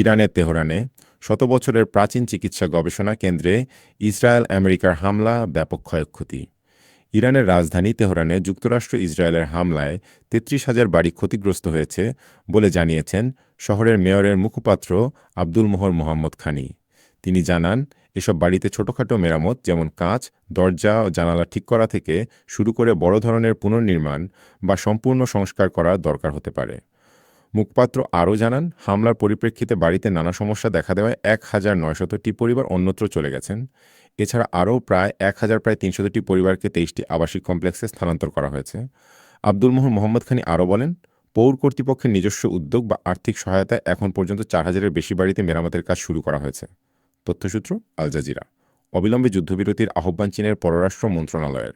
ইরানের তেহরানে শত বছরের প্রাচীন চিকিৎসা গবেষণা কেন্দ্রে ইসরায়েল আমেরিকার হামলা, ব্যাপক ক্ষয়ক্ষতি। ইরানের রাজধানী তেহরানে যুক্তরাষ্ট্র ইসরায়েলের হামলায় ৩৩,০০০ বাড়ি ক্ষতিগ্রস্ত হয়েছে বলে জানিয়েছেন শহরের মেয়রের মুখপাত্র আব্দুল মোহর মোহাম্মদ খানি। তিনি জানান, এসব বাড়িতে ছোটখাটো মেরামত যেমন কাঁচ, দরজা ও জানালা ঠিক করা থেকে শুরু করে বড় ধরনের পুনর্নির্মাণ বা সম্পূর্ণ সংস্কার করা দরকার হতে পারে। মুখপাত্র আরও জানান, হামলার পরিপ্রেক্ষিতে বাড়িতে নানা সমস্যা দেখা দেওয়ায় ১,৯০০টি পরিবার অন্যত্র চলে গেছেন। এছাড়া আরও প্রায় ৩০০টি পরিবারকে ২৩টি আবাসিক কমপ্লেক্সে স্থানান্তর করা হয়েছে। আব্দুল মোহাম্মদ খানি আরও বলেন, পৌর কর্তৃপক্ষের নিজস্ব উদ্যোগ বা আর্থিক সহায়তায় এখন পর্যন্ত ৪,০০০-এর বেশি বাড়িতে মেরামতের কাজ শুরু করা হয়েছে। তথ্যসূত্র আল জাজিরা। অবিলম্বে যুদ্ধবিরতির আহ্বান চীনের পররাষ্ট্র মন্ত্রণালয়ের।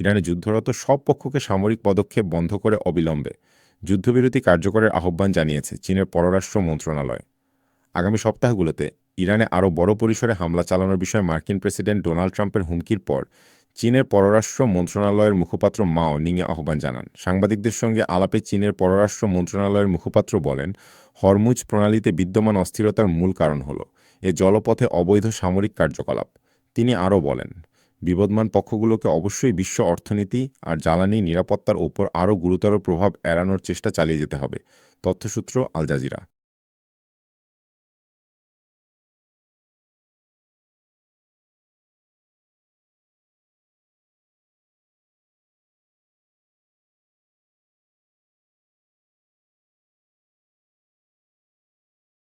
ইরানে যুদ্ধরত সব পক্ষকে সামরিক পদক্ষেপ বন্ধ করে অবিলম্বে যুদ্ধবিরতি কার্যকরের আহ্বান জানিয়েছে চীনের পররাষ্ট্র মন্ত্রণালয়। আগামী সপ্তাহগুলোতে ইরানে আরও বড় পরিসরে হামলা চালানোর বিষয়ে মার্কিন প্রেসিডেন্ট ডোনাল্ড ট্রাম্পের হুমকির পর চীনের পররাষ্ট্র মন্ত্রণালয়ের মুখপাত্র মাও নিংয়ে আহ্বান জানান। সাংবাদিকদের সঙ্গে আলাপে চীনের পররাষ্ট্র মন্ত্রণালয়ের মুখপাত্র বলেন, হরমুজ প্রণালীতে বিদ্যমান অস্থিরতার মূল কারণ হল এ জলপথে অবৈধ সামরিক কার্যকলাপ। তিনি আরও বলেন, বিবদমান পক্ষগুলোকে অবশ্যই বিশ্ব অর্থনীতি আর জ্বালানি নিরাপত্তার ওপর আরও গুরুতর প্রভাব এড়ানোর চেষ্টা চালিয়ে যেতে হবে। তথ্যসূত্র আল জাজিরা।